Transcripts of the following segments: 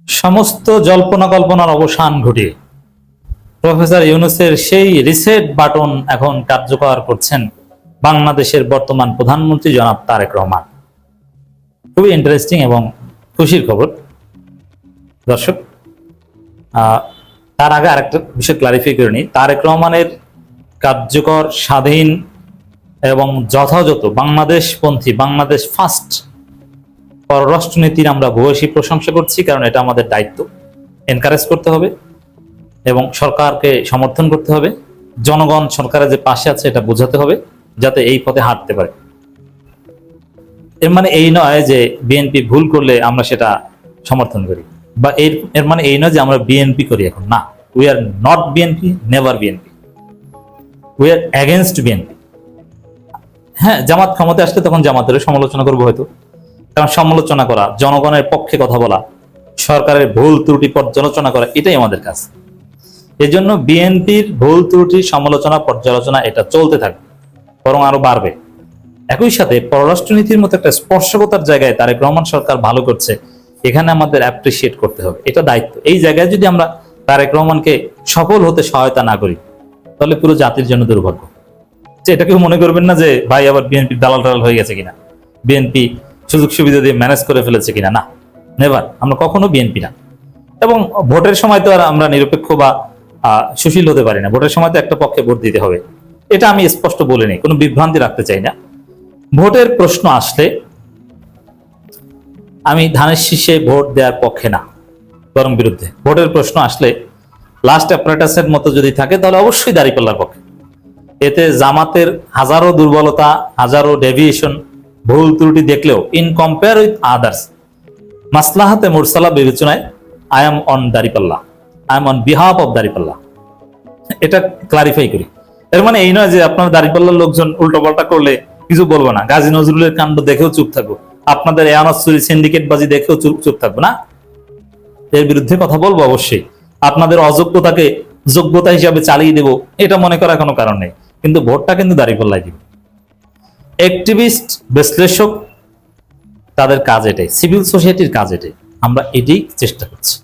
সমস্ত জল্পনা কল্পনার অবসান ঘটিয়ে প্রফেসর ইউনূসের সেই রিসেট বাটন এখন কার্যকর করছেন বাংলাদেশের বর্তমান প্রধানমন্ত্রী জনাব তারেক রহমান। খুবই ইন্টারেস্টিং এবং খুশির খবর। দর্শক, তার আগে আরেকটা বিষয় ক্লারিফাই করে নিই। তারেক রহমানের কার্যকর, স্বাধীন এবং যথাযথ বাংলাদেশপন্থী, বাংলাদেশ ফার্স্ট পররাষ্ট্রনীতির আমরা ভূয়সী প্রশংসা করছি, কারণ এটা আমাদের দায়িত্ব। এনকারেজ করতে হবে এবং সরকারকে সমর্থন করতে হবে। জনগণ সরকারের যে পাশে আছে এটা বোঝাতে হবে, যাতে এই পথে হাঁটতে পারে। এর মানে এই নয় যে বিএনপি ভুল করলে আমরা সেটা সমর্থন করি, বা এর মানে এই নয় যে আমরা বিএনপি করি। এখন না, we are not BNP, never BNP, we are against BNP. হ্যাঁ, জামাত ক্ষমতায় আসলে তখন জামাতের সমালোচনা করবো হয়তো, কারণ সমালোচনা করা, জনগণের পক্ষে কথা বলা, সরকারের ভুল ত্রুটি পর্যালোচনা করা, এটাই আমাদের কাজ। এই জন্য বিএনপির ভুল ত্রুটি সমালোচনা, পর্যালোচনা এটা চলতে থাকবে, বরং আরো বাড়বে। একই সাথে পররাষ্ট্রনীতির মতো একটা স্পর্শকতার জায়গায় তারেক রহমান সরকার ভালো করছে, এখানে আমাদের অ্যাপ্রিসিয়েট করতে হবে, এটা দায়িত্ব। এই জায়গায় যদি আমরা তারেক রহমানকে সফল হতে সহায়তা না করি, তাহলে পুরো জাতির জন্য দুর্ভাগ্য। এটা কেউ মনে করবেন না যে ভাই আবার বিএনপি দালাল টালাল হয়ে গেছে কিনা, বিএনপি সুযোগ সুবিধা দিয়ে ম্যানেজ করে ফেলেছে কিনা। না, নেভার, আমরা কখনো বিএনপি না। এবং ভোটের সময় তো আর আমরা নিরপেক্ষ বা সুশীল হতে পারি না। ভোটের সময় তো একটা পক্ষে ভোট দিতে হবে, এটা আমি স্পষ্ট বলে নেই, কোনো বিভ্রান্তি রাখতে চাই না। ভোটের প্রশ্ন আসলে আমি ধানের শীষে ভোট দেওয়ার পক্ষে না, বরং বিরুদ্ধে। ভোটের প্রশ্ন আসলে লাস্ট অ্যাপারেটাসের মতো যদি থাকে, তাহলে অবশ্যই দাঁড়িপাল্লার পক্ষে। এতে জামাতের হাজারো দুর্বলতা, হাজারো ডেভিয়েশন, ভুল ত্রুটি দেখলেও ইন কম্পেয়ার উইথ আদার্স, মাসলাহাতে মুরসালা বিবেচনায় আই এম অন দাঁড়িপাল্লা, I am on behalf of দাঁড়িপাল্লা। এটা ক্লারিফাই করি। এর মানে এই নয় যে আপনার দাঁড়িপাল্লার লোকজন উল্টো পাল্টা করলে কিছু বলবো না, গাজী নজরুলের কাণ্ড দেখেও চুপ থাকবো, আপনাদের এয়ানাস চুরি, সিন্ডিকেট বাজি দেখেও চুপ থাকবো না। এর বিরুদ্ধে কথা বলবো অবশ্যই। আপনাদের অযোগ্যতাকে যোগ্যতা হিসাবে চালিয়ে দেব, এটা মনে করার কোনো কারণ নেই। কিন্তু ভোটটা কিন্তু দাঁড়িপাল্লায় দিব। অ্যাক্টিভিস্ট, বিশ্লেষক, তাদের কাজ এটাই, সিভিল সোসাইটির কাজ এটাই, আমরা এটাই চেষ্টা করছি।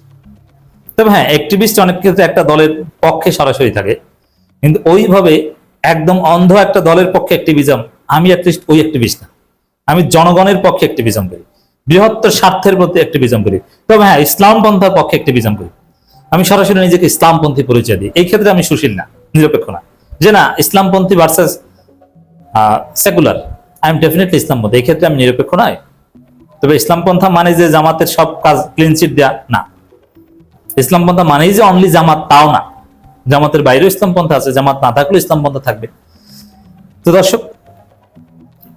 তবে হ্যাঁ, অ্যাক্টিভিস্ট অনেক ক্ষেত্রে একটা দলের পক্ষে সরাসরি থাকে, কিন্তু ওইভাবে একদম অন্ধ একটা দলের পক্ষে অ্যাক্টিভিজম, আমি অ্যাটলিস্ট ওই অ্যাক্টিভিস্ট না। আমি জনগণের পক্ষে অ্যাক্টিভিজম করি, বৃহত্তর স্বার্থের প্রতি অ্যাক্টিভিজম করি। তবে হ্যাঁ, ইসলাম পন্থার পক্ষে অ্যাক্টিভিজম করি। আমি সরাসরি নিজেকে ইসলামপন্থী পরিচয় দিই। এই ক্ষেত্রে আমি সুশীল না, নিরপেক্ষ না, যে না ইসলামপন্থী versus secular, I am definitely ইসলামপন্থী। এই ক্ষেত্রে আমি নিরপেক্ষ নয়। তবে ইসলামপন্থা মানে যে জামাতের সব কাজ ক্লিন চিট দেয়া, না। ইসলামপন্থা মানেই যে অনলি জামাত, তাও না। জামাতের বাইরেও ইসলামপন্থা আছে, জামাত না থাকলেও ইসলামপন্থা থাকবে। তো দর্শক,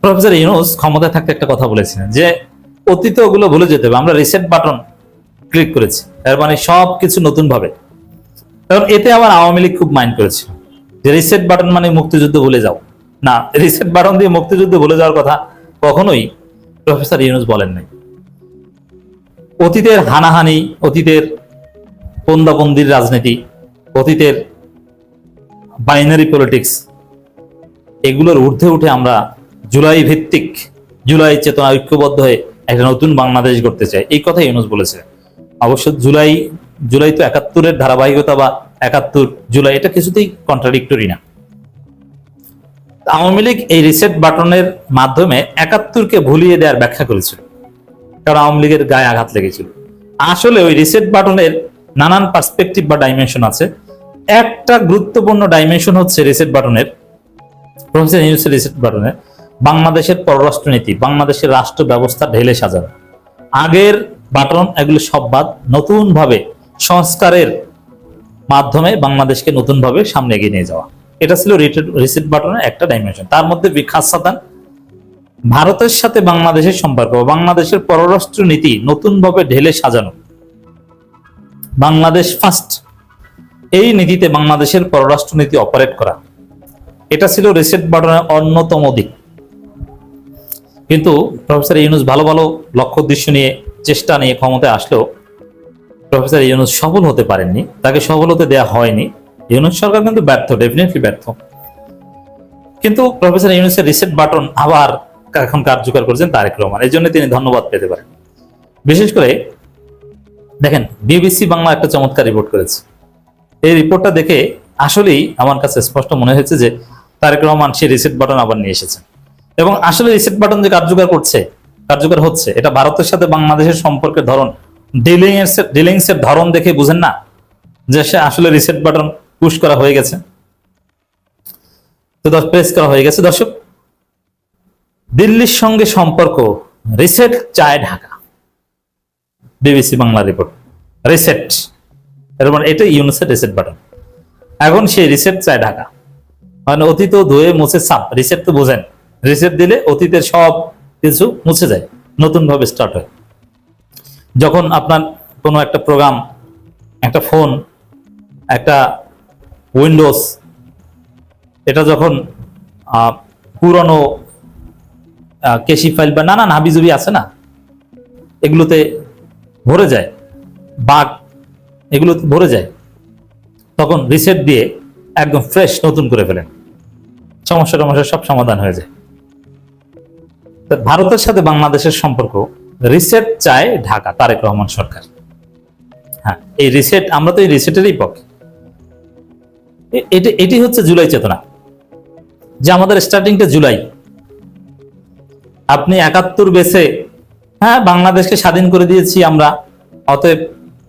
প্রফেসর ইউনূস ক্ষমতায় থাকতে একটা কথা বলেছিলেন যে অতীত ওগুলো ভুলে যেতে হবে। আমরা রিসেট বাটন ক্লিক করেছি, এর মানে সবকিছু নতুন ভাবে। কারণ এতে আবার আওয়ামী লীগ খুব মাইন্ড করেছিল যে রিসেট বাটন মানে মুক্তিযুদ্ধ ভুলে যাও। না, রিসেট বাটন দিয়ে মুক্তিযুদ্ধ ভুলে যাওয়ার কথা কখনোই প্রফেসর ইউনূস বলেন নাই। অতীতের হানাহানি, অতীতের পন্দাবন্দির রাজনীতি, অতীতের বাইনারি পলিটিক্স, এগুলোর ঊর্ধ্বে উঠে আমরা জুলাই ভিত্তিক, জুলাই চেতনা ঐক্যবদ্ধ হয়ে একটা নতুন বাংলাদেশ গড়তে চাই, এই কথা ইউনূস বলেছে। অবশ্য জুলাই তো ৭১-এর ধারাবাহিকতা বা ৭১ জুলাই, এটা কিছুতেই কন্ট্রাডিক্টরি না। আওয়ামী লীগ এই রিসেট বাটনের মাধ্যমে ৭১-কে ভুলিয়ে দেওয়ার ব্যাখ্যা করেছিল, কারণ আওয়ামী লীগের গায়ে আঘাত লেগেছিল। আসলে ওই রিসেট বাটনের নানান পার্সপেক্টিভ বা ডাইমেনশন আছে। একটা গুরুত্বপূর্ণ ডাইমেনশন হচ্ছে রিসেট বাটনের, প্রফেসর ইউনূসের রিসেট বাটনের, বাংলাদেশের পররাষ্ট্রনীতি, বাংলাদেশের রাষ্ট্র ব্যবস্থা ঢেলে সাজানো। আগের বাটন এগুলো সব বাদ, নতুন ভাবে সংস্কারের মাধ্যমে বাংলাদেশকে নতুন ভাবে সামনে এগিয়ে নিয়ে যাওয়া, এটা ছিল রিসেট বাটনের একটা ডাইমেনশন। তার মধ্যে বিখাসাতান ভারতের সাথে বাংলাদেশের সম্পর্ক, বাংলাদেশের পররাষ্ট্র নীতি নতুন ভাবে ঢেলে সাজানো, বাংলাদেশ ফার্স্ট, এই নীতিতে বাংলাদেশের পররাষ্ট্র নীতি অপারেট করা, এটা ছিল রিসেট বাটনের অন্যতম দিক। কিন্তু প্রফেসর ইউনূস ভালো ভালো লক্ষ্য উদ্দেশ্য নিয়ে, চেষ্টা নিয়ে ক্ষমতায় আসলেও প্রফেসর ইউনূস সফল হতে পারেননি, তাকে সফল হতে দেওয়া হয়নি। ইউনূস সরকার কিন্তু ব্যর্থ, ডেফিনেটলি ব্যর্থ। কিন্তু প্রফেসর ইউনূসের রিসেট বাটন আবার এখন কার্যকর করেছেন তারেক রহমান, এই জন্য তিনি ধন্যবাদ পেতে পারেন। বিশেষ করে দেখেন, বিবিসি বাংলা একটা চমৎকার রিপোর্ট করেছে। এই রিপোর্টটা দেখে আসলেই আমার কাছে স্পষ্ট মনে হয়েছে যে তারেক রহমান সেই রিসেট বাটন আবার নিয়ে এসেছেন, এবং আসলে রিসেট বাটন যে কার্যকর হচ্ছে, এটা ভারতের সাথে বাংলাদেশের সম্পর্কের ধরন, ডিলিংস এর ধরন দেখে বুঝেন না যে সে আসলে রিসেট বাটন পুশ করা হয়ে গেছে, তো প্রেস করা হয়ে গেছে। দর্শক, দিল্লির সঙ্গে সম্পর্ক, রিসেট চায় Dhaka, BBC Bangla report. Reset এর মানে এটা ইউনুসের রিসেট বাটন, এখন সেই রিসেট চায় ঢাকা, মানে অতীত ধুয়ে মুছে সাপ। রিসেট তো বোঝেন, রিসেট দিলে অতীতের সব কিছু মুছে যায়, নতুন ভাবে স্টার্ট হয়। যখন আপনার কোনো একটা প্রোগ্রাম, একটা ফোন, একটা উইন্ডোজ, এটা যখন পুরনো কেশি ফাইল বা নানান হাবিজুবি আছে না, এগুলোতে ভরে যায়, বাগ এগুলোতে ভরে যায়, তখন রিসেট দিয়ে একদম ফ্রেশ নতুন করে ফেলেন, সমস্যা সব সমাধান হয়ে যায়। ভারতের সাথে বাংলাদেশের সম্পর্ক, রিসেট চায় ঢাকা, তারেক রহমান সরকার। হ্যাঁ, এই রিসেট, আমরা তো এই রিসেটেরই পক্ষে। এটি হচ্ছে জুলাই চেতনা, যে আমাদের স্টার্টিংটা জুলাই। আপনি 71 বেসে হ্যাঁ বাংলাদেশকে স্বাধীন করে দিয়েছি আমরা, অতএব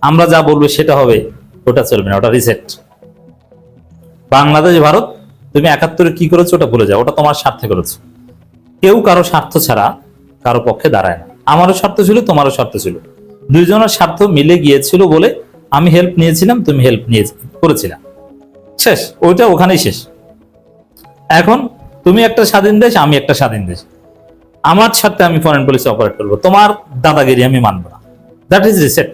আমরা যা বলবো সেটা হবে, ওটা চলবে না, ওটা রিসেট। বাংলাদেশ ভারত, তুমি 71 কি করেছো ওটা ভুলে যাও, ওটা তোমার স্বার্থে করেছো। কেউ কারো স্বার্থ ছাড়া কারো পক্ষে দাঁড়ায় না। আমারও স্বার্থ ছিল, তোমারও স্বার্থ ছিল, দুইজনের স্বার্থ মিলে গিয়েছিল বলে আমি হেল্প নিয়েছিলাম, তুমি হেল্প করেছিলাম, শেষ, ওইটা ওখানেই শেষ। এখন তুমি একটা স্বাধীন দেশ, আমি একটা স্বাধীন দেশ, আমার সাথে আমি ফরেন পলিসি অপারেট করবো, তোমার দাদাগিরি আমি মানবো না। That is reset.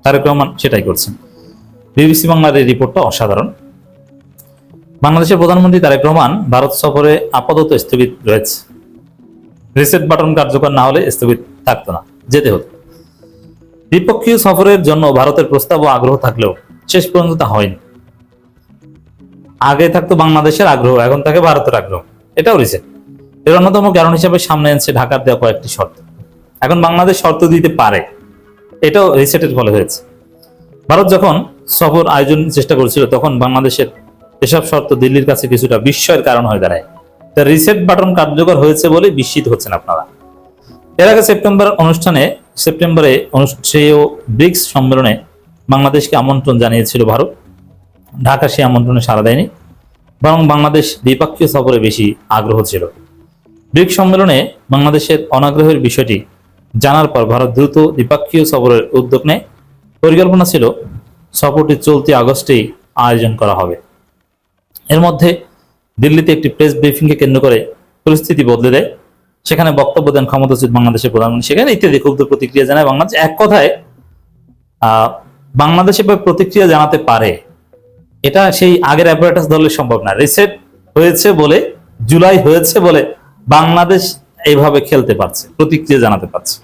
Tarek Rahman সেটাই করছেন। বিবিসি বাংলার এই রিপোর্টটা অসাধারণ। বাংলাদেশের প্রধানমন্ত্রী তারেক রহমান ভারত সফরে আপাতত স্থগিত রয়েছে। রিসেট বাটন কার্যকর না হলে স্থগিত থাকতো না, যেতে হতো। দ্বিপক্ষীয় সফরের জন্য ভারতের প্রস্তাব ও আগ্রহ থাকলেও শেষ পর্যন্ত তা হয়নি। আগে থাকতো বাংলাদেশের আগ্রহ, এখন থাকে ভারতের আগ্রহ, এটাও রিসেট। এর অন্যতম কারণ হিসেবে সামনে এনেছে ঢাকার দেওয়া কয়েকটি শর্ত। এখন বাংলাদেশ শর্ত দিতে পারে, এটাও রিসেটের ফলে হয়েছে। ভারত যখন সফর আয়োজন চেষ্টা করেছিল, তখন বাংলাদেশের এসব শর্ত দিল্লির কাছে কিছুটা বিস্ময়ের কারণ হয়ে দাঁড়ায়। তা রিসেট বাটন কার্যকর হয়েছে বলে বিস্মিত হচ্ছেন আপনারা। এর আগে সেপ্টেম্বরে অনুষ্ঠেয় ব্রিক্স সম্মেলনে বাংলাদেশকে আমন্ত্রণ জানিয়েছিল ভারত। ঢাকা সেই আমন্ত্রণে সাড়া দেয়নি, বরং বাংলাদেশ দ্বিপক্ষীয় সফরে বেশি আগ্রহ ছিল। ব্রিক্স সম্মেলনে বাংলাদেশের অনাগ্রহের বিষয়টি জানার পর ভারত দ্রুত দ্বিপক্ষীয় সফরের উদ্যোগ নেয়। পরিকল্পনা ছিল সফরটি চলতি আগস্টেই আয়োজন করা হবে। এর মধ্যে দিল্লিতে একটি প্রেস ব্রিফিংকে কেন্দ্র করে পরিস্থিতি বদলে দেয়। সেখানে বক্তব্য দেন ক্ষমতাচ্যুত বাংলাদেশের প্রধানমন্ত্রী, সেখানে ইত্যাদি ক্ষুব্ধ প্রতিক্রিয়া জানায় বাংলাদেশ। এক কথায় বাংলাদেশে প্রতিক্রিয়া জানাতে পারে, এটা সেই আগের অ্যাপারেটাস দলের সম্ভব না। রিসেট হয়েছে বলে, জুলাই হয়েছে বলে বাংলাদেশ এইভাবে খেলতে পারছে, প্রতিক্রিয়া জানাতে পারছে।